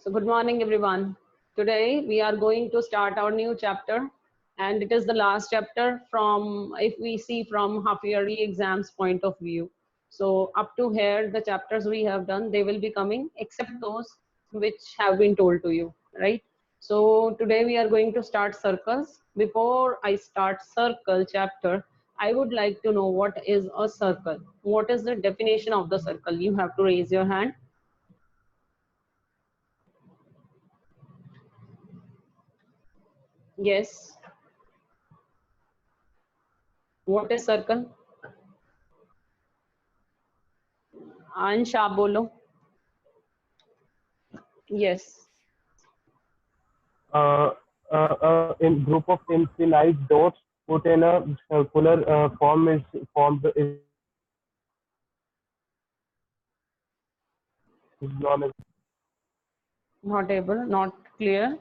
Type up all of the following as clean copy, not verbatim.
So good morning, everyone. Today we are going to start our new chapter, and it is the last chapter from, if we see from half yearly exams point of view. So up to here, the chapters we have done, they will be coming, except those which have been told to you, right? So today we are going to start circles. Before I start circle chapter, I would like to know what is a circle. What is the definition of the circle? You have to raise your hand. Yes. What is circle? अंश आप बोलो. Yes. In group of infinite dots put in a circular form is formed is known as. Not able, not clear.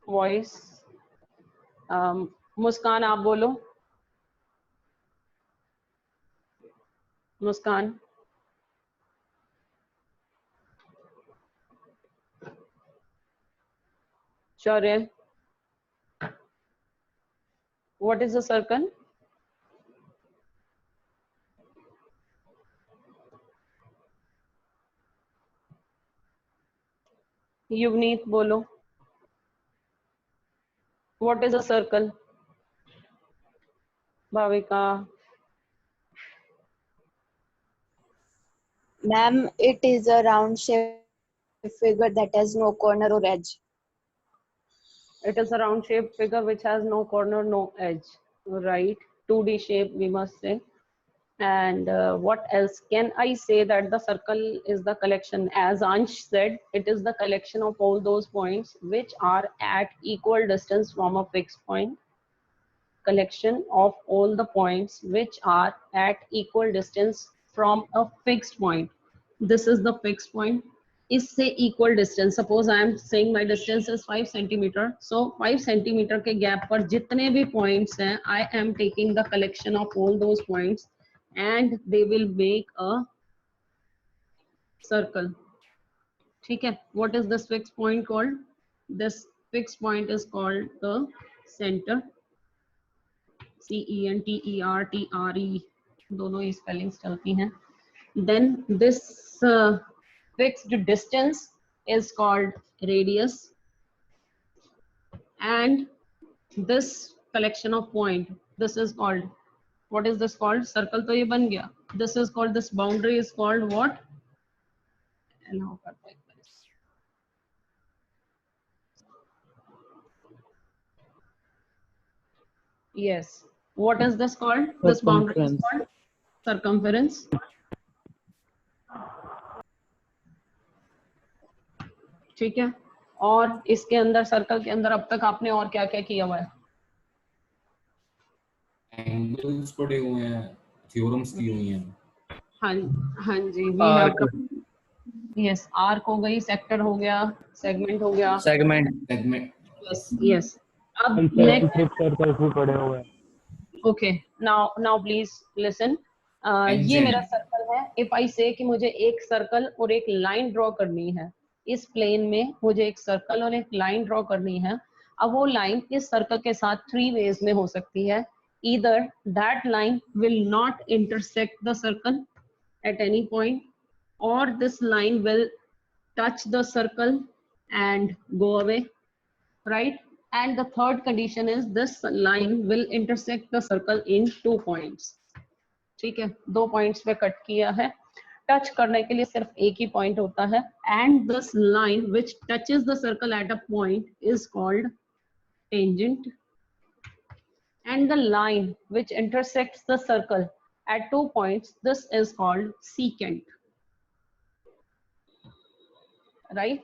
Voice. मुस्कान आप बोलो. मुस्कान. Shaurya. What is a circle? Yuvneet बोलो. What is a circle? Bhavika. Ma'am, it is a round shaped figure that has no corner or edge. It is a round shaped figure which has no corner, no edge. Right. 2D shape, we must say. And what else can I say? That the circle is the collection, as Ansh said, it is the collection of all those points which are at equal distance from a fixed point. Collection of all the points which are at equal distance from a fixed point. This is the fixed point. इससे equal distance, suppose I am saying my distance is 5 centimeter, so 5 centimeter के gap पर जितने भी points हैं, I am taking the collection of all those points and they will make a circle. ठीक है? What is this fixed point called? This fixed point is called the center. CENTER दोनों ही spellings चलती हैं. Then this fixed distance is called radius, and this collection of point, this is called, what is this called? Circle तो ये बन गया. This is called, this boundary is called what? And how cut like this. Yes. What is this called? This boundary is called circumference. ठीक है. और इसके अंदर, circle के अंदर अब तक आपने और क्या क्या किया हुआ है? एंगल्स पढ़े हुए हैं, थ्योरम्स की हुई हैं. हाँ जी, we have to. Yes, arc हो गई, सेक्टर हो गया, सेगमेंट हो गया. सेगमेंट. Yes. अब next. सर्कल्स भी पड़े हुए हैं. Okay, now please listen. ये मेरा सर्कल है. If I say कि मुझे एक सर्कल और एक लाइन ड्रॉ करनी है, इस प्लेन में मुझे एक सर्कल और एक लाइन ड्रॉ करनी है. अब वो लाइन इस सर्कल के साथ 3 ways में हो सकती है. Either that line will not intersect the circle at any point, or this line will touch the circle and go away, right? And the third condition is this line will intersect the circle in 2 points. ठीक है, 2 points पे cut किया है. Touch करने के लिए सिर्फ एक ही पॉइंट होता है. And this line which touches the circle at a point is called tangent, and the line which intersects the circle at 2 points, this is called secant. Right?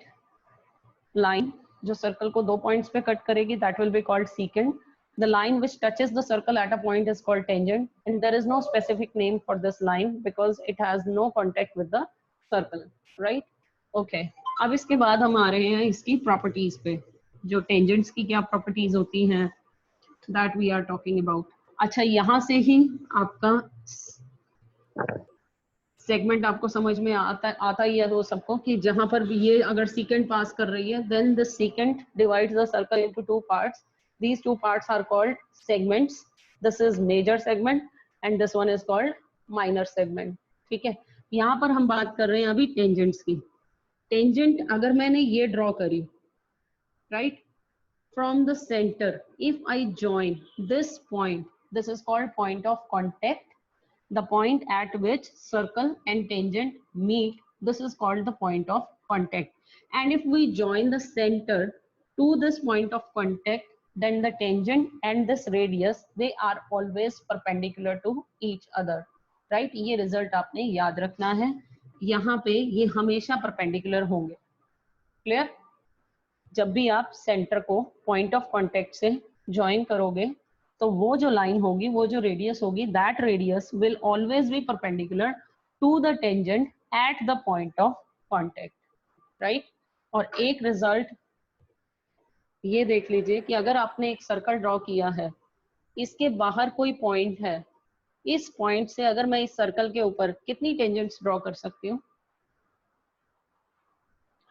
Line जो सर्कल को 2 points पे cut करेगी, that will be called secant. The line which touches the circle at a point is called tangent, and there is no specific name for this line because it has no contact with the circle, right? Okay. अब इसके बाद हम आ रहे हैं इसकी properties पे. जो tangents की क्या प्रॉपर्टीज होती हैं, that we are talking about. अच्छा, यहाँ से ही आपका सेगमेंट आपको समझ में आता ही है वो सबको कि जहां पर भी ये अगर सीकेंट पास कर रही है, then the secant divides the circle into two parts. These two parts are called segments. This is major segment and this one is called minor segment. ठीक है, यहाँ पर हम बात कर रहे हैं अभी टेंजेंट्स की. टेंजेंट अगर मैंने ये ड्रॉ करी, right, from the center, if I join this point, this is called point of contact. The point at which circle and tangent meet, this is called the point of contact. And if we join the center to this point of contact, then the tangent and this radius, they are always perpendicular to each other. Right? ये result आपने याद रखना है. यहाँ पे ये हमेशा perpendicular होंगे. Clear? जब भी आप सेंटर को पॉइंट ऑफ कांटेक्ट से ज्वाइन करोगे तो वो जो लाइन होगी, वो जो रेडियस होगी, that radius will always be perpendicular to the tangent at the point of contact, right. और एक रिजल्ट ये देख लीजिए कि अगर आपने एक सर्कल ड्रॉ किया है, इसके बाहर कोई पॉइंट है, इस पॉइंट से अगर मैं इस सर्कल के ऊपर कितनी टेंजेंट्स ड्रॉ कर सकती हूँ?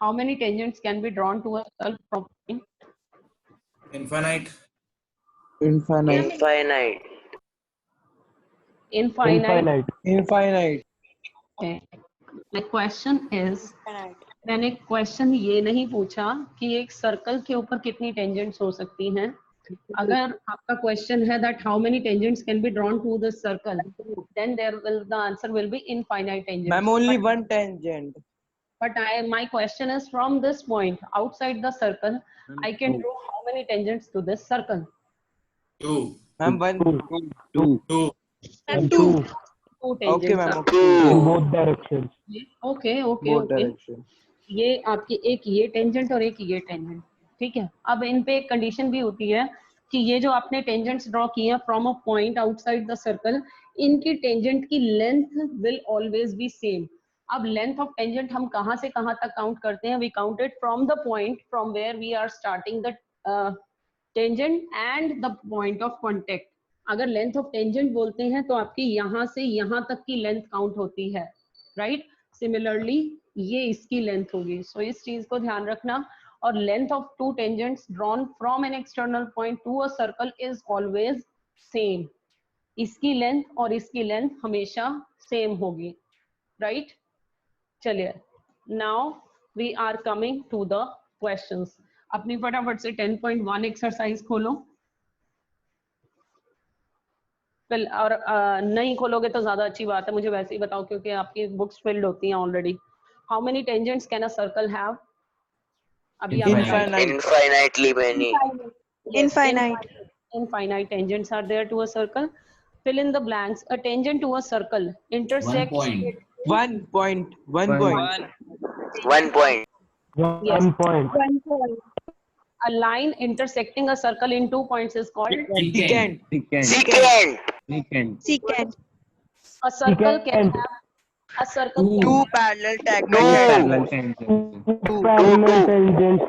How many tangents can be drawn to a circle from point? Infinite. Infinite. Infinite. Okay. My question is, मैंने क्वेश्चन ये नहीं पूछा कि एक सर्कल के ऊपर कितनी टेंजेंट्स हो सकती हैं. अगर आपका क्वेश्चन है that how many tangents can be drawn to the circle, then the answer will be infinite tangents. Ma'am, only one tangent. But my question is, from this point outside the circle, I can draw how many tangents to this circle? 2. Ma'am, two. Two. Two tangents. Okay, ma'am. In both directions. Okay. Both directions. ये आपकी एक ये tangent और एक ये tangent, ठीक है. अब इन पे एक कंडीशन भी होती है कि ये जो आपने टेंजेंट्स ड्रॉ किए हैं from a point outside the circle, इनकी टेंजेंट की length will always be same. अब लेंथ ऑफ टेंजेंट हम कहाँ से कहाँ तक काउंट करते हैं? We count it from the point from where we are starting the tangent and the point of contact. अगर लेंथ ऑफ टेंजेंट बोलते हैं तो आपकी यहाँ से यहाँ तक की लेंथ काउंट होती है, राइट. सिमिलरली ये इसकी लेंथ होगी. सो इस चीज को ध्यान रखना. और length of two tangents drawn from an external point to a circle is always same. इसकी लेंथ और इसकी लेंथ हमेशा सेम होगी, राइट. चलिए, now we are coming to the questions. अपनी फटाफट से 10.1 एक्सरसाइज खोलो. और नहीं खोलोगे तो ज्यादा अच्छी बात है, मुझे वैसे ही बताओ क्योंकि आपकी बुक्स फिल्ड होती हैं already. How many tangents can a circle have? अभी Infinitely many. Infinite tangents are there to a circle. Fill in the blanks. A tangent to a circle intersects 1 point. 1 point. 1 point. 1 Yes. point. A line intersecting a circle in 2 points is called Secant. a circle can have a circle can Two have parallel tangents. Parallel tangents.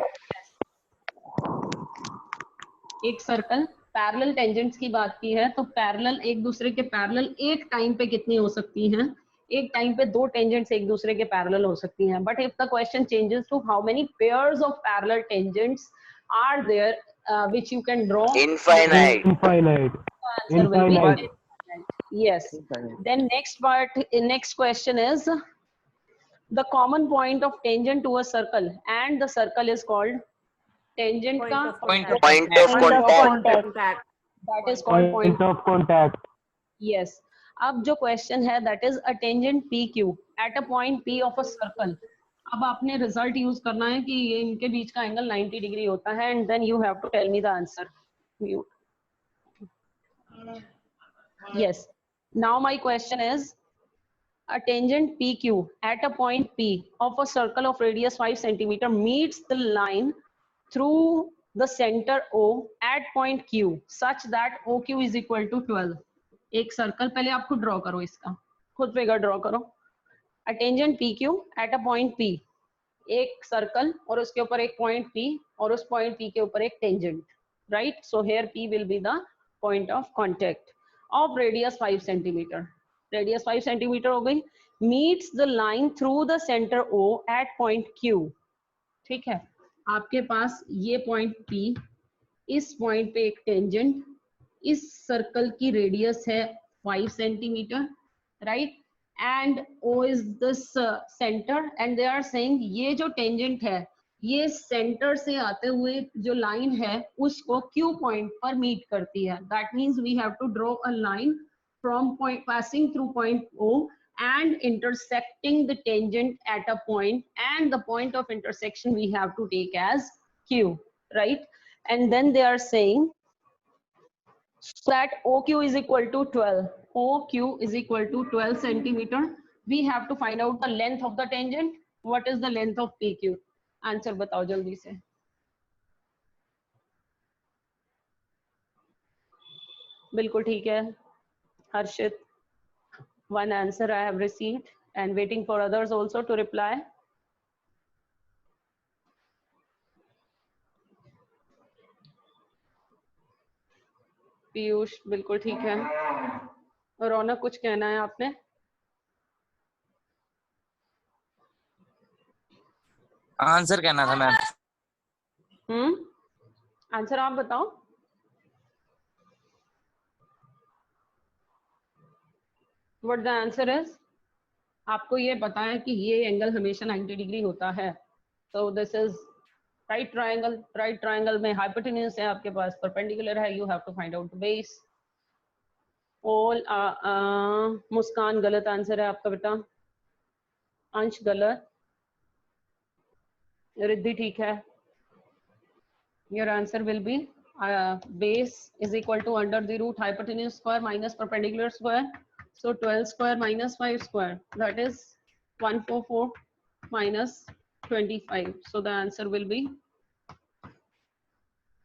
एक circle parallel tangents की बात की है तो parallel एक दूसरे के parallel एक टाइम पे कितनी हो सकती हैं? एक टाइम पे दो टेंजेंट्स एक दूसरे के पैरेलल हो सकती हैं. But if the question changes to how many pairs of parallel tangents are there which you can draw, Infinite. answer will be Infinite. yes. Then next question is the common point of tangent to a circle and the circle is called tangent का Point of contact. that is called Point of contact. yes. अब जो question है that is a tangent PQ at a point P of a circle. अब आपने result use करना है कि ये इनके बीच का एंगल 90 डिग्री होता है and then you have to tell me the answer. Yes. Now my question is, a tangent PQ at a point P of a circle of radius 5 centimeter meets the line through the center O at point Q such that OQ is equal to 12. एक circle पहले आप खुद draw करो, इसका खुद figure draw करो. A tangent PQ at a point P, एक circle और उसके ऊपर एक पॉइंट P और उस पॉइंट P के ऊपर एक tangent, right. So here P will be the point of contact of radius 5 centimeter. Radius 5 centimetre हो गई. meets the line through the center O at point Q. ठीक है, आपके पास ये पॉइंट P, इस पॉइंट पे एक टेंजेंट, इस सर्कल की रेडियस है 5 centimetre, right, and O is this center and they are saying ये जो टेंजेंट है ये सेंटर से आते हुए जो लाइन है उसको Q पॉइंट पर मीट करती है. That means we have to draw a line from point passing through point O and intersecting the tangent at a point, and the point of intersection we have to take as Q, right? And then they are saying that OQ is equal to 12. OQ is equal to 12 centimeter. We have to find out the length of the tangent. What is the length of PQ? Answer बताओ जल्दी से. बिल्कुल ठीक है हर्षित. One answer I have received and waiting for others also to reply. Piyush बिल्कुल ठीक है. रौनक कुछ कहना है आपने? आंसर कहना था मैम. आंसर आप बताओ. What the answer is? आपको ये पता है कि ये एंगल हमेशा 90 डिग्री होता है. So this is right triangle. Right triangle में hypotenuse है आपके पास, perpendicular है. You have to find out the base. All मुस्कान गलत आंसर है आपका बेटा. अंश गलत. रिद्धि ठीक है. Your answer will be base is equal to under the root hypotenuse square minus perpendicular square. So 12 square minus 5 square, that is 144 minus 25. So the answer will be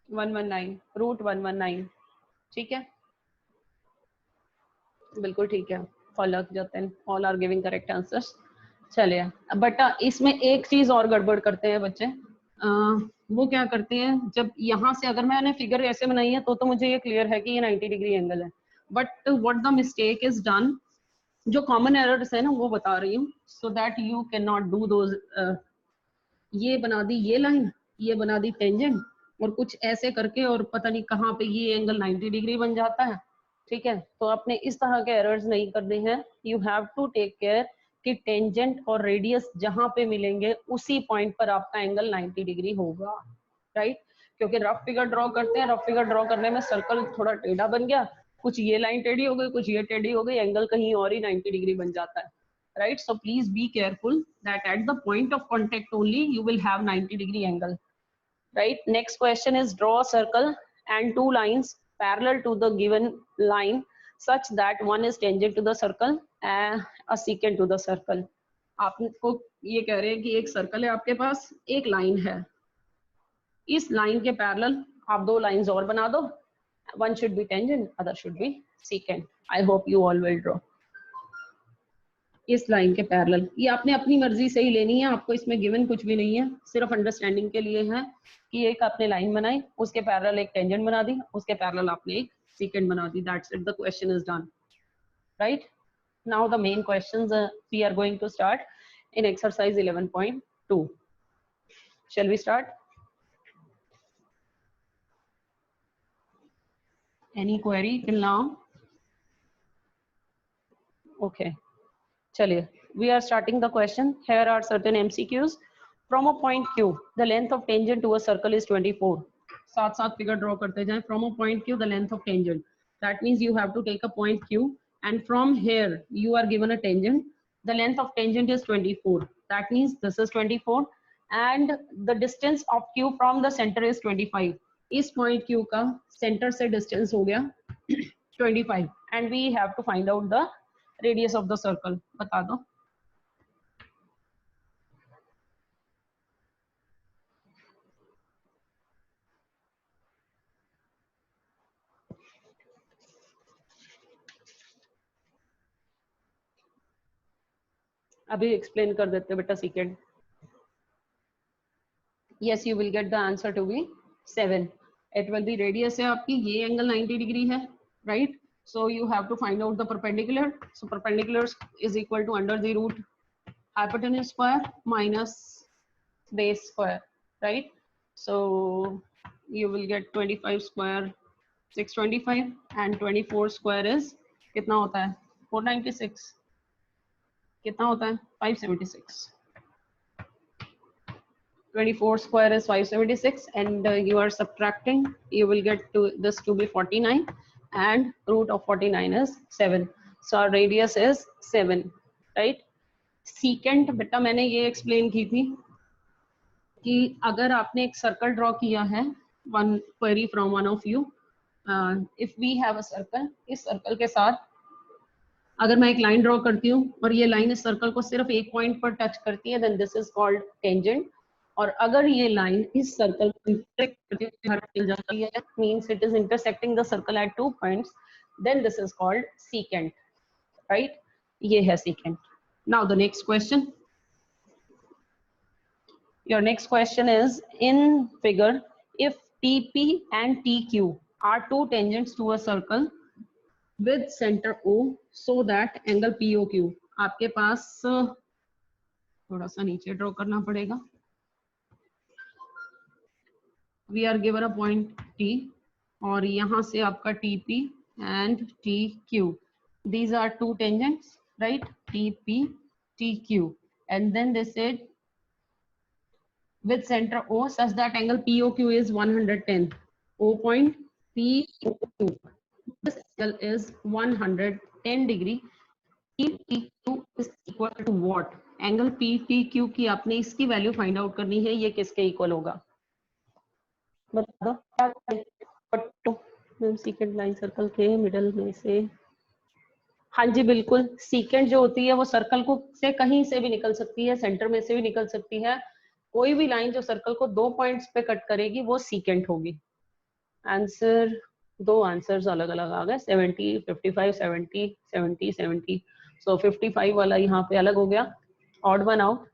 119, root 119. ठीक है, बिल्कुल ठीक है. फलक जतन all are giving correct answers. चलिए, but इसमें एक चीज और गड़बड़ करते हैं बच्चे. वो क्या करते हैं, जब यहाँ से अगर मैंने फिगर ऐसे बनाई है तो मुझे ये क्लियर है कि ये 90 डिग्री एंगल है. But what the mistake is done, जो कॉमन एरर्स है ना वो बता रही हूँ, so that you can not do those. ये बना दी ये लाइन, ये बना दी टेंजेंट, और कुछ ऐसे करके और पता नहीं कहाँ पे ये एंगल 90 डिग्री बन जाता है. ठीक है, तो आपने इस तरह के एरर्स नहीं करने हैं. You have to take care कि टेंजेंट और रेडियस जहां पे मिलेंगे उसी पॉइंट पर आपका एंगल 90 डिग्री होगा, राइट? क्योंकि रफ फिगर ड्रॉ करते हैं, रफ फिगर ड्रॉ करने में सर्कल थोड़ा टेढ़ा बन गया, कुछ ये लाइन टेढ़ी हो गई, कुछ ये टेढ़ी हो गई, एंगल कहीं और ही 90 डिग्री बन जाता है, right? So please be careful that at the point of contact only you will have 90 degree angle, right? Next question is draw a circle and two lines parallel to the given line such that one is tangent to the circle and a secant to the circle. आपको ये कह रहे हैं कि एक circle है आपके पास, एक लाइन है, इस लाइन के पैरेलल आप दो लाइंस और बना दो. One should be tangent, other should be secant. I hope you all will draw. इस लाइन के पैरेलल, ये आपने अपनी मर्जी से ही लेनी है, आपको इसमें गिवन कुछ भी नहीं है, सिर्फ अंडरस्टैंडिंग के लिए है कि एक आपने लाइन बनाई, उसके पैरेलल एक टेंजेंट बना दी, उसके पैरेलल आपने एक सेकेंड बना दी. That's it, the question is done, right? Now the main questions we are going to start in exercise 11.2. Shall we start? Any query till now? Okay, चलिए, we are starting the question. Here are certain MCQs. From a point Q, the length of tangent to a circle is 24. साथ साथ figure draw करते जाएं. From a point Q, the length of tangent. That means you have to take a point Q, and from here you are given a tangent. The length of tangent is 24. That means this is 24, and the distance of Q from the center is 25. इस point Q का center से distance हो गया 25, and we have to find out the radius of the circle. बता दो. अभी explain कर देते बेटा second. Yes, you will get the answer to be 7. It will be radius है आपकी, ये एंगल 90 डिग्री है, right? So you have to find out the perpendicular. So perpendicular is equal to under the root hypotenuse square minus base square, right? So you will get 25 square 625 and 24 square is कितना होता है 496, कितना होता है 576. 24 square is 576 and you are subtracting, you will get to this to be 49 and root of 49 is 7. So our radius is 7, right? Secant बेटा मैंने ये explain की थी कि अगर आपने एक सर्कल ड्रॉ किया है, one query from one of you, if we have a circle, इस सर्कल के साथ अगर मैं एक लाइन ड्रॉ करती हूँ और ये लाइन इस सर्कल को सिर्फ एक पॉइंट पर टच करती है, then this is called tangent. और अगर ये लाइन इस सर्कल को इंटरसेक्ट करती जाती है, means it is intersecting the circle at 2 points, then this is called secant, right? ये है secant. Now the next question. Your next question is, in figure, if TP and TQ are two tangents to a circle with center O, so that angle POQ, आपके पास थोड़ा सा नीचे draw करना पड़ेगा. We are given a point T और यहाँ से आपका TP and TQ. These are two tangents, right? TP, TQ, and then they said with center O such that angle POQ is 110. O point POQ. This angle is 110 degree. PTQ is equal to what? Angle PTQ की आपने इसकी value find out करनी है. ये किसके equal होगा बता दो. सीकेंट लाइन सर्कल के मिडल में से. हाँ जी बिल्कुल. सीकेंट जो होती है वो सर्कल को से कहीं से भी निकल सकती है, सेंटर में से भी निकल सकती है. कोई भी लाइन जो सर्कल को 2 पॉइंट्स पे कट करेगी वो सीकेंट होगी. आंसर, 2 आंसर्स अलग अलग आ गए. 70, 55, 70, 70, 70. सो 55 वाला यहाँ पे अलग हो गया. Odd one out.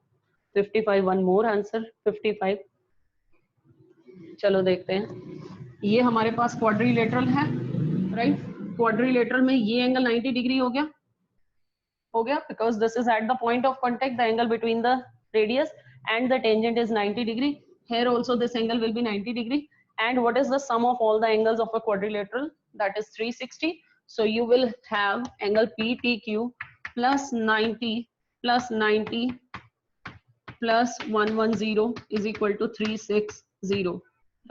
55 one more answer 55. चलो देखते हैं. ये हमारे पास क्वाड्रिलेटरल है, राइट? क्वाड्रिलेटरल में ये एंगल 90 डिग्री हो गया because this is eight the point of contact, the angle between the radius and the tangent is 90 degree. Here also this angle will be 90 degree. And what is the sum of all the angles of a quadrilateral? That is 360. So you will have angle PTQ plus 90 plus 90 plus 110 is equal to 360,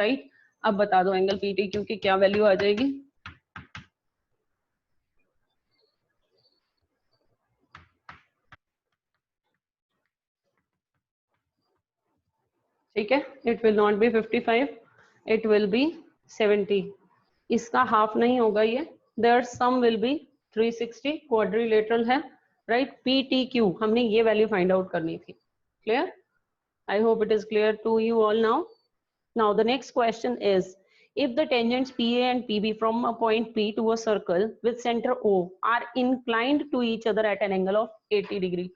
right? अब बता दो angle PTQ की क्या value आ जाएगी. ठीक है. It will not be 55, it will be 70. इसका half नहीं होगा ये. Their sum will be 360. Quadrilateral है, राइट? PTQ हमने ये वैल्यू फाइंड आउट करनी थी. Clear? I hope it is clear to you all now. Now the next question is, if the tangents PA and PB from a point P to a circle with center O are inclined to each other at an angle of 80 degree.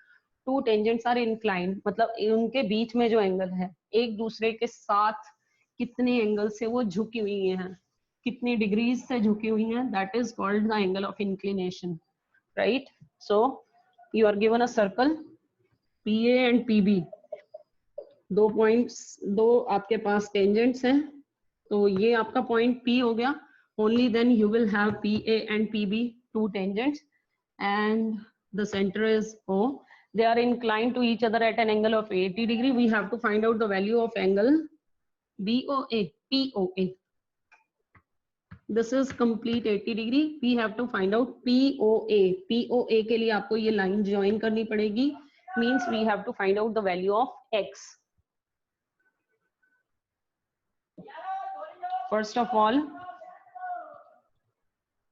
Two tangents are inclined, मतलब उनके बीच में जो angle है एक दूसरे के साथ कितने एंगल से वो झुकी हुई हैं, कितनी डिग्रीज से झुकी हुई हैं, that is called the angle of inclination, right? So you are given a circle PA and PB, 2 points, 2 आपके पास टेंजेंट्स हैं. तो ये आपका पॉइंट P हो गया. Only then you will have PA and PB, 2 tangents, and the centre is O. They are inclined to each other at an angle of 80 degree. We have to find out the value of angle POA. This is complete 80 degree. We have to find out POA. POA के लिए आपको ये line join करनी पड़ेगी. Means we have to find out the value of X. First of all,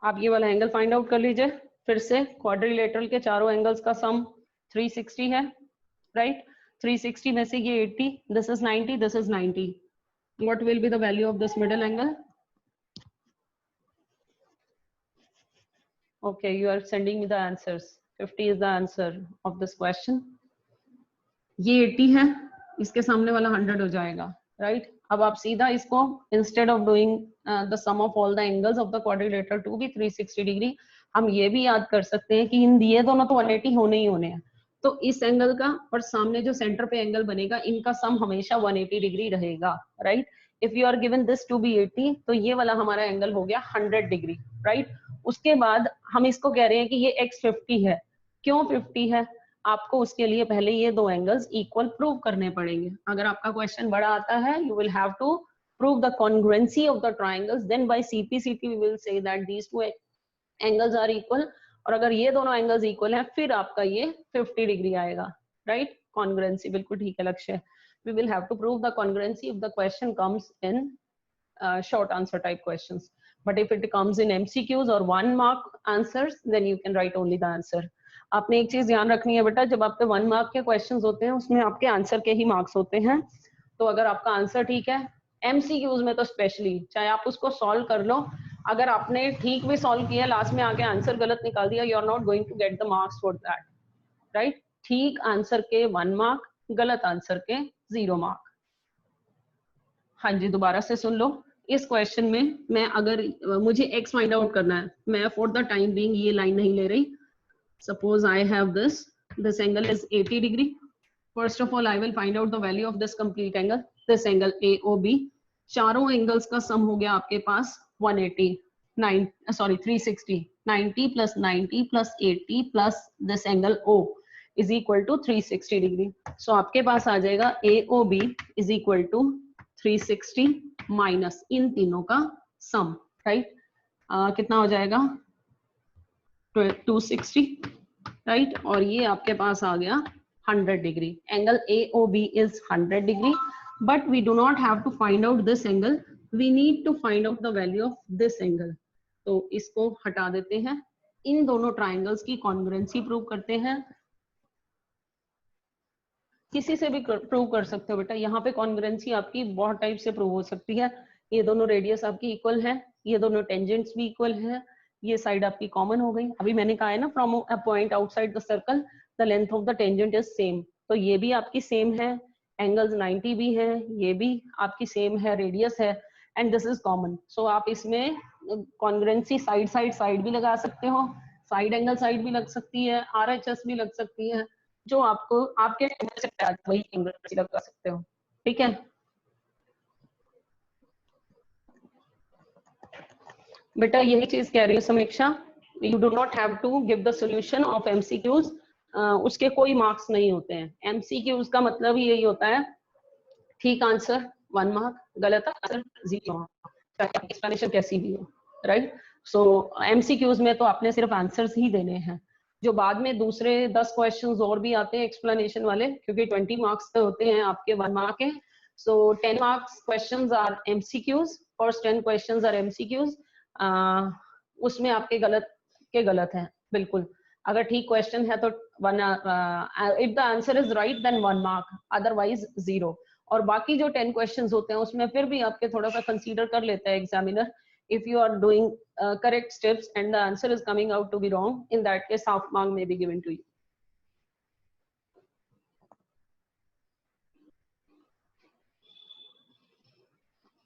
आप ये वाला angle find out कर लीजिए. फिर से क्वाड्रिलेटरल के चारों एंगल्स का सम 360 है, राइट? 360 में से ये 80, this is 90, this is 90. What will be the value of this middle angle? Okay, you are sending me the answers. 50 is the answer of this question. ये 80 है, इसके सामने वाला 100 हो जाएगा, राइट। अब आप सीधा इसको instead of doing the sum of all the angles of the quadrilateral to be 360 degree, हम ये भी याद कर सकते हैं कि इन ये दोनों तो 180 होने ही होने हैं, तो इस एंगल का और सामने जो सेंटर पे एंगल बनेगा इनका सम हमेशा 180 डिग्री रहेगा, right. If you are given this to be 80, तो ये वाला हमारा एंगल हो गया 100 डिग्री, राइट। उसके बाद हम इसको कह रहे हैं कि ये x 50 है। क्यों 50 है? आपको उसके लिए पहले ये दो एंगल्स इक्वल प्रूव करने पड़ेंगे। अगर आपका क्वेश्चन बड़ा आता है, you will have to prove the congruency of the triangles, then by CPCT we will say that these two angles are equal. और अगर ये दोनों एंगल्स इक्वल हैं, फिर आपका ये 50 डिग्री आएगा, राइट। कॉन्ग्रुएंसी, बिल्कुल ठीक है Lakshya. We will have to prove the congruency if the question comes in short answer type questions, but if it comes in MCQs or 1 mark answers, then you can write only the answer. आपने एक चीज ध्यान रखनी है बेटा, जब आपके 1 mark के क्वेश्चंस होते हैं उसमें आपके आंसर के ही मार्क्स होते हैं। तो अगर आपका आंसर ठीक है, MCQs में तो स्पेशली, चाहे आप उसको सॉल्व कर लो, अगर आपने ठीक भी सॉल्व किया, लास्ट में आके आंसर गलत निकाल दिया, you are not going to get the marks for that, right. ठीक आंसर के 1 मार्क, गलत आंसर के 0 मार्क। हाँ जी, दोबारा से सुन लो। इस क्वेश्चन में मैं अगर मुझे x फाइंड आउट करना है, मैं फॉर द टाइम बीइंग ये लाइन नहीं ले रही। Suppose I have this angle is 80 degree. First of all I will find out the value of this complete angle, this angle AOB। चारों angles का sum हो गया आपके पास 360। 90 plus 90 plus 80 plus this angle O is equal to 360 degree. So आपके पास आ जाएगा AOB is equal to 360 minus इन तीनों का सम, राइट। कितना हो जाएगा? 260, राइट। और ये आपके पास आ गया 100 degree. Angle AOB is 100 degree, but we do not have to find out this angle, we need to find out the value of this angle. तो इसको हटा देते हैं, इन दोनों ट्राइंगल्स की कॉन्ग्रुएंसी प्रूव करते हैं। किसी से भी प्रूव कर सकते हो बेटा, यहाँ पे कॉन्ग्रुएंसी आपकी बहुत टाइप से प्रूव हो सकती है। ये दोनों रेडियस आपकी इक्वल है, ये दोनों टेंजेंट्स भी इक्वल है, ये साइड आपकी कॉमन हो गई। अभी मैंने कहा है ना, from a point outside the circle the length of the tangent is same, तो ये भी आपकी सेम है, एंगल्स 90 भी है, ये भी आपकी सेम है, रेडियस है, एंड दिस इज कॉमन। सो आप इसमें कॉन्ग्रुएंसी साइड भी लगा सकते हो, साइड एंगल साइड भी लग सकती है, RHS भी लग सकती है, जो आपको आपके से वही कॉन्ग्रुएंसी लगा सकते हो, ठीक है। बेटा यही चीज कह रही है Samiksha, you do not have to give the solution of MCQs, उसके कोई मार्क्स नहीं होते हैं। MCQs का मतलब ही यही होता है, ठीक आंसर 1 मार्क, गलत आंसर 0 मार्क, चाहे एक्सप्लेनेशन कैसी भी हो, राइट। सो MCQs में तो आपने सिर्फ आंसर्स ही देने हैं। जो बाद में दूसरे 10 क्वेश्चंस और भी आते हैं एक्सप्लेनेशन वाले, क्योंकि 20 मार्क्स के होते हैं आपके 1 मार्क के, so 10 marks questions are MCQs, first 10 questions are MCQs। उसमें आपके गलत हैं बिल्कुल। अगर ठीक क्वेश्चन है तो if the answer is right then 1 mark, otherwise 0। और बाकी जो 10 क्वेश्चंस होते हैं उसमें फिर भी आपके थोड़ा सा कंसीडर कर लेता है examiner. If you are doing correct steps and the answer is coming out to be wrong, in that case half mark may be given to you.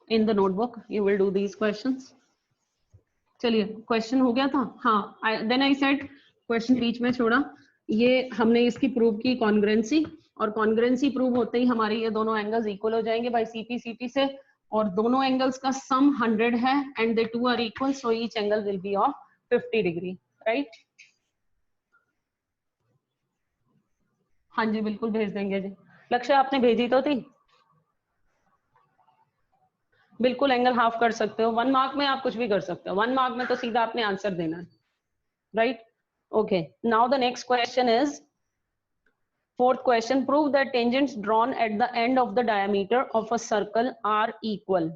In the notebook you will do these questions. चलिए question हो गया था। हाँ, then I said question बीच में छोड़ा, ये हमने इसकी प्रूव की कॉन्ग्रुएंसी, और कॉन्ग्रुएंसी प्रूव होते ही हमारे ये दोनों एंगल्स इक्वल हो जाएंगे बाय CPCT से, और दोनों एंगल्स का सम 100 है and they two are equal, so each angle will be of 50 degree, right. हाँ जी बिल्कुल भेज देंगे जी। लक्ष्य आपने भेजी तो थी, बिल्कुल एंगल हाफ कर सकते हो। 1 मार्क में आप कुछ भी कर सकते हो, 1 मार्क में तो सीधा आपने आंसर देना है, right. Okay, now the next question is fourth question, prove that tangents drawn at the end of the diameter of a circle are equal.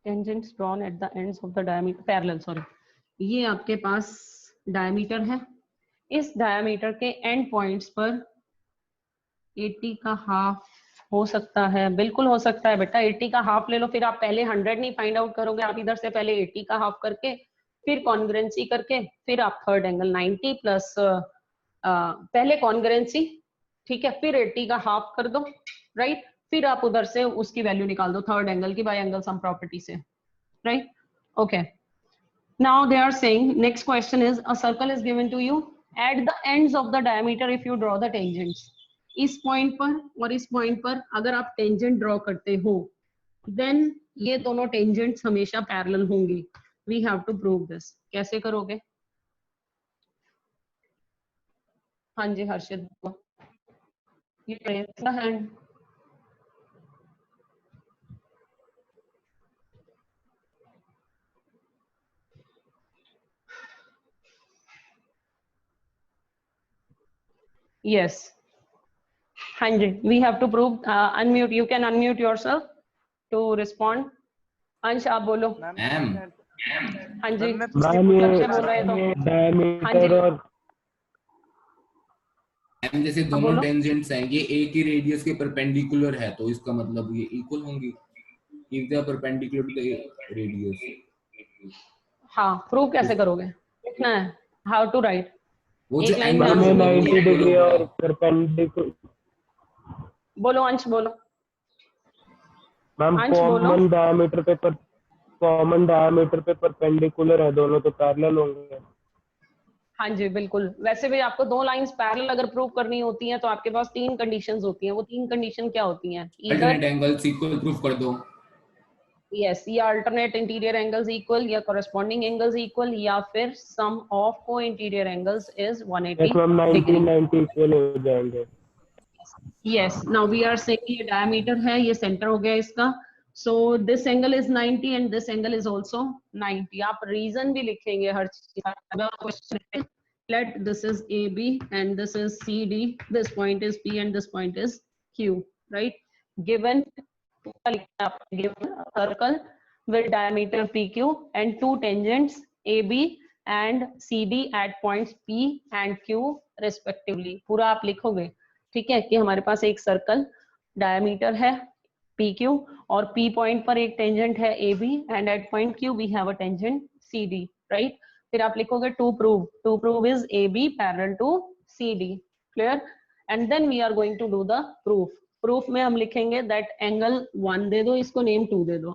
Tangents drawn at the ends of the diameter parallel, sorry, ये आपके पास diameter है, इस diameter के and points पर 80 का half हो सकता है, बिल्कुल हो सकता है बेटा। 80 का हाफ ले लो, फिर आप पहले 100 नहीं फाइंड आउट करोगे, आप इधर से पहले 80 का हाफ करके फिर कॉन्ग्रुएंसी करके फिर आप थर्ड एंगल 90 प्लस पहले कॉन्ग्रुएंसी, ठीक है, फिर 80 का हाफ कर दो, राइट, फिर आप उधर से उसकी वैल्यू निकाल दो थर्ड एंगल की बाय एंगल सम प्रॉपर्टी से, right. Okay, now they are saying next question is a circle is given to you at the ends of the diameter if you draw the tangents. इस point पर और इस point पर अगर आप tangent draw करते हो देन ये दोनों टेंजेंट्स हमेशा पैरेलल होंगी. We have to prove this. कैसे करोगे? हाँ जी हर्षित, you raise the hand. Yes. हाँ जी, we have to prove. Unmute. You can unmute yourself to respond. अंश आप बोलो. मैम हाँ जी. मैम ये लक्ष्य बोल रहे तो. हाँ डायमीटर जी. और मैम जैसे हाँ, दोनों बोलो. टेंजेंट्स हैं, ये एक ही रेडियस के परपेंडिकुलर है, तो इसका मतलब ये इक्वल होंगी if they are perpendicular to the radius. हाँ, प्रूव कैसे करोगे? लिखना है. How to write. वो एक जो लाइन एंगल में मैम आंसर. 90 डिग्री और परपेंडिकुलर. बोलो अंश, बोलो. मैम अंश बोलो. कॉमन डायमीटर पे परपेंडिकुलर है दोनों, तो पैरेलल होंगे. हाँ जी बिल्कुल. वैसे भी आपको दो लाइंस पैरेलल अगर प्रूव करनी होती हैं तो आपके पास तीन कंडीशंस होती हैं. वो तीन कंडीशन क्या होती हैं? अल्टरनेट एंगल्स इक्वल प्रूफ कर दो. यस, या अल्टरनेट इंटीरियर एंगल्स इक्वल, या कॉरेस्पॉन्डिंग एंगल्स इक्वल, या फिर sum of co interior angles is 180 ma'am 90 degree. 90 equal हो जाएंगे. Yes, now we are saying ये डायमीटर है, ये सेंटर हो गया इसका. So this angle is 90 and this angle is also 90. आप रीजन भी लिखेंगे हर चीज का. Question let this is AB and this is CD, this point is P and this point is Q, right? Given given a circle with diameter PQ and two tangents AB and CD at points P and Q respectively. पूरा आप लिखोगे, ठीक है, कि हमारे पास एक circle diameter है PQ और P पॉइंट पर एक टेंजेंट है AB and at point Q we have a tangent CD, right? फिर आप लिखोगे to prove is AB parallel to CD. Clear? And then we are going to do the proof में हम लिखेंगे that angle 1 दे दो, इसको name 2 दे दो,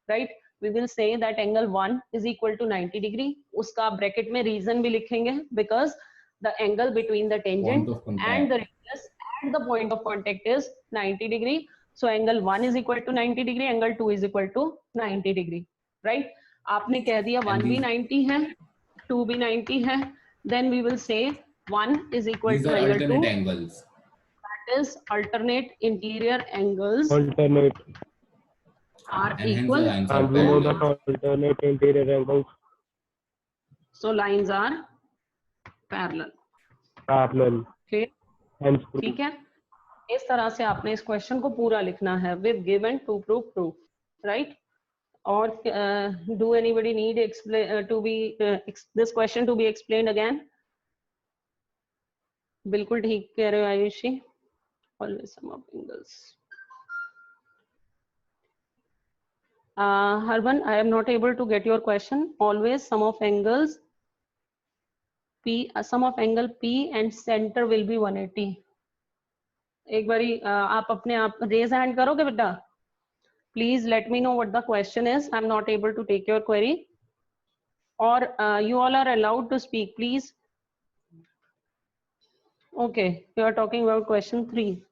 right. We will say that angle 1 is equal to 90 degree. उसका ब्रैकेट में reason भी लिखेंगे because the angle between the tangent and the radius at the point of contact is 90 degree. So angle 1 is equal to 90 degree, angle 2 is equal to 90 degree, right. आपने कह दिया 1 भी 90 है, 2 भी 90 है, then we will say 1 is equal These to are angle 2. alternate angles. That is alternate interior angles alternate are And hence the equal. lines are and we know that parallel. alternate interior angles So lines are parallel. parallel. Okay, Hence proof. ठीक है. इस तरह से आपने इस question को पूरा लिखना है with given to prove proof, right? Or do anybody need to be this question to be explained again? बिल्कुल ठीक कह रहे हो Ayushi. Always sum of angles. Harban, I am not able to get your question. Always sum of angles P, sum of angle P and center will be 180. एक बारी आप अपने आप raise hand करोगे बेटा? Please let me know what the question is. I'm not able to take your query. Or you all are allowed to speak, please. Okay, you are talking about question 3.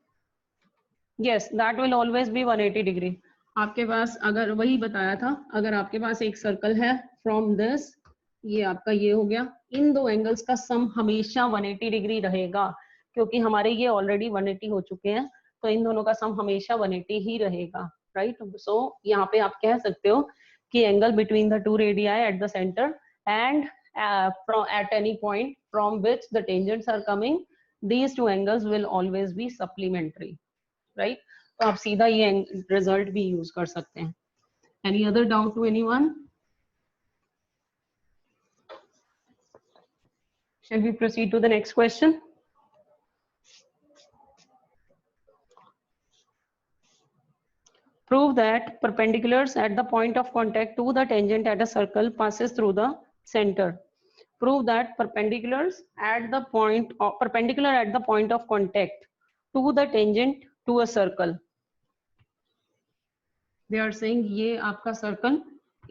Yes, that will always be 180 degree. आपके पास अगर वही बताया था, अगर आपके पास एक circle है from this, ये आपका ये हो गया, इन दो एंगल्स का सम हमेशा 180 डिग्री रहेगा, क्योंकि हमारे ये ऑलरेडी 180 हो चुके हैं, तो इन दोनों का सम हमेशा 180 ही रहेगा, राइट. सो यहाँ पे आप कह सकते हो कि angle between the two radii at the centre and at any point from which the tangents are coming, these two angles will always be supplementary, right? तो आप सीधा ये रिजल्ट भी यूज कर सकते हैं. Any other doubt to anyone? Shall we proceed to the next question? Prove that perpendiculars at the point of contact to the tangent at a circle passes through the center. Prove that perpendiculars at the point of perpendicular at the point of contact to the tangent to a circle. They are saying ये आपका circle,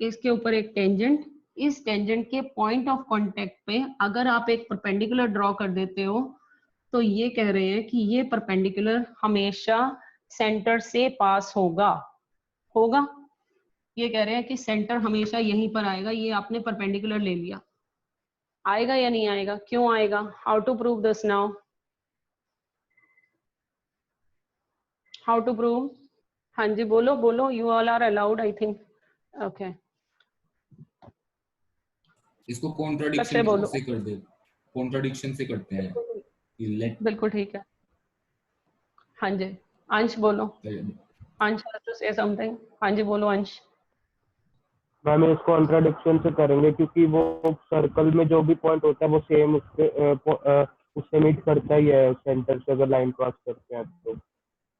इसके ऊपर एक tangent, इस tangent के point of contact पे अगर आप एक परपेंडिकुलर ड्रॉ कर देते हो तो ये कह रहे हैं कि ये परपेंडिकुलर हमेशा सेंटर से पास होगा। ये कह रहे हैं कि सेंटर हमेशा यहीं पर आएगा। ये आपने परपेंडिकुलर ले लिया, आएगा या नहीं आएगा? क्यों आएगा? How to prove this now? How to prove? हाँ जी बोलो बोलो, you all are allowed I think. Okay, इसको कॉन्ट्राडिक्शन से कर दे, कॉन्ट्राडिक्शन से करते हैं। बिल्कुल ठीक है। हाँ जी अंश बोलो। अंश टू से समथिंग। हाँ जी बोलो अंश। मैम इस कॉन्ट्राडिक्शन से करेंगे क्योंकि वो सर्कल में जो भी पॉइंट होता है वो सेम उससे मीट करता ही है सेंटर से अगर लाइन क्रॉस करते हैं तो।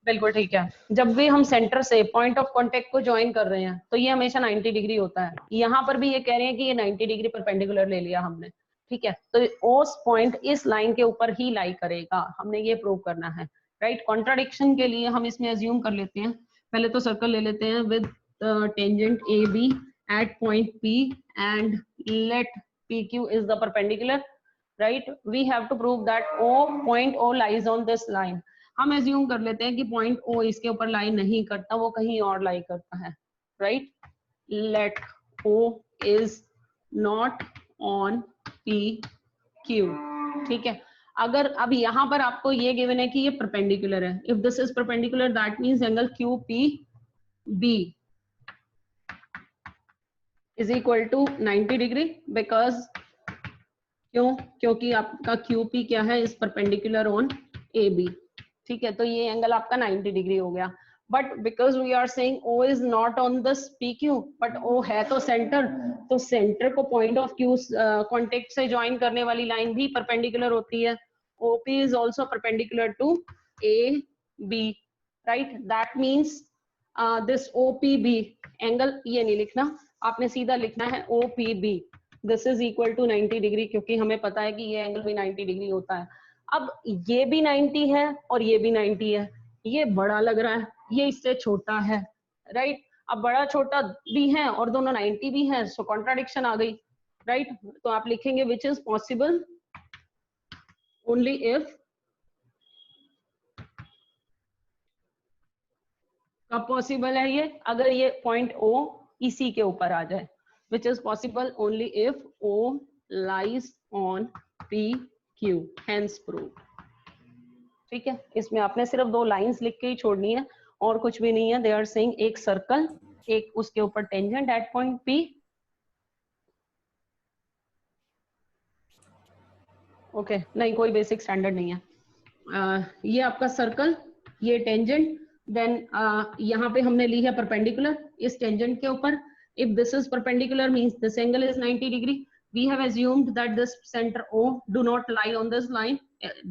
बिल्कुल ठीक है। जब भी हम सेंटर से पॉइंट ऑफ कांटेक्ट को ज्वाइन कर रहे हैं तो ये हमेशा 90 डिग्री होता है। यहाँ पर भी ये कह रहे हैं कि ये 90 डिग्री परपेंडिकुलर ले लिया हमने, ठीक है, तो उस पॉइंट इस लाइन के ऊपर ही लाई करेगा। हमने ये प्रूव करना है, राइट। कॉन्ट्राडिक्शन के लिए हम इसमें अज्यूम कर लेते हैं, पहले तो सर्कल ले लेते हैं with tangent A B at point P and let P Q is the perpendicular, right. We have to prove that O point O lies on this line. हम एज्यूम कर लेते हैं कि पॉइंट ओ इसके ऊपर लाई नहीं करता, वो कहीं और लाई करता है, right. Let O is not on P Q, ठीक है। अगर अब यहाँ पर आपको ये गिवन है कि ये परपेंडिकुलर है, if this is perpendicular that means angle Q P B is equal to 90 degree because क्योंकि आपका क्यू पी क्या है, is perpendicular on A B, ठीक है। तो ये एंगल आपका 90 डिग्री हो गया। But because we are saying O is not on this PQ, but O है तो सेंटर, तो सेंटर को पॉइंट ऑफ क्यू कॉन्टेक्ट से ज्वाइन करने वाली लाइन भी परपेंडिकुलर होती है। OP is also perpendicular to AB, right. That means this OPB angle, ये नहीं लिखना, आपने सीधा लिखना है OPB this is equal to 90 degree, क्योंकि हमें पता है कि ये एंगल भी 90 डिग्री होता है। अब ये भी 90 है और ये भी 90 है, ये बड़ा लग रहा है, ये इससे छोटा है, राइट। अब बड़ा छोटा भी है और दोनों 90 भी है, सो कॉन्ट्राडिक्शन आ गई, राइट। तो आप लिखेंगे which is possible only if, कब पॉसिबल है ये? अगर ये पॉइंट O इसी के ऊपर आ जाए, which is possible only if O lies on PQ, hence prove, ठीक है। इसमें आपने सिर्फ 2 लाइंस लिख के ही छोड़नी है और कुछ भी नहीं है। दे आर सेइंग एक सर्कल, एक उसके ऊपर tangent at point P, okay नहीं कोई बेसिक स्टैंडर्ड नहीं है। ये आपका सर्कल, ये टेंजेंट, देन यहाँ पे हमने ली है परपेंडिकुलर इस टेंजेंट के ऊपर। If this is perpendicular means this angle is 90 degree. We have assumed that this center O do not lie on this line.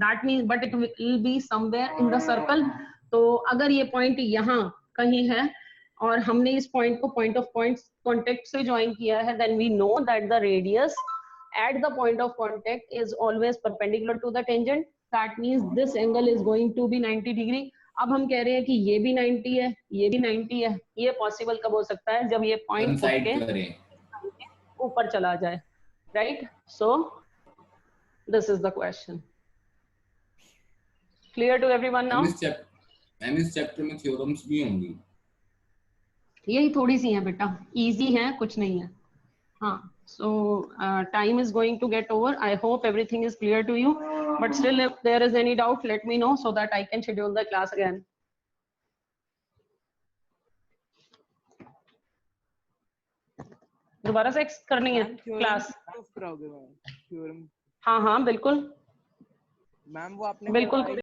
That means, but it will be somewhere in the circle. तो अगर ये point यहाँ कहीं है और हमने इस point को पॉइंट ऑफ कॉन्टेक्ट से ज्वाइन किया है, then we know that the radius at the point of contact is always perpendicular to the tangent. That means this angle is going to be 90 degree. अब हम कह रहे हैं कि ये भी 90 है, ये भी 90 है। ये पॉसिबल कब हो सकता है? जब ये पॉइंट ऊपर चला जाए, right? So this is the question. Clear to everyone now? इस चैप्टर में थ्योरम्स भी होंगी। यही थोड़ी सी हैं बेटा, इजी है, कुछ नहीं है। हाँ, so time is going to get over. I hope everything is clear to you. But still, if there is any doubt, let me know so that I can schedule the class again. दोबारा से करनी है class? हाँ हाँ बिल्कुल ma'am, वो आपने बिल्कुल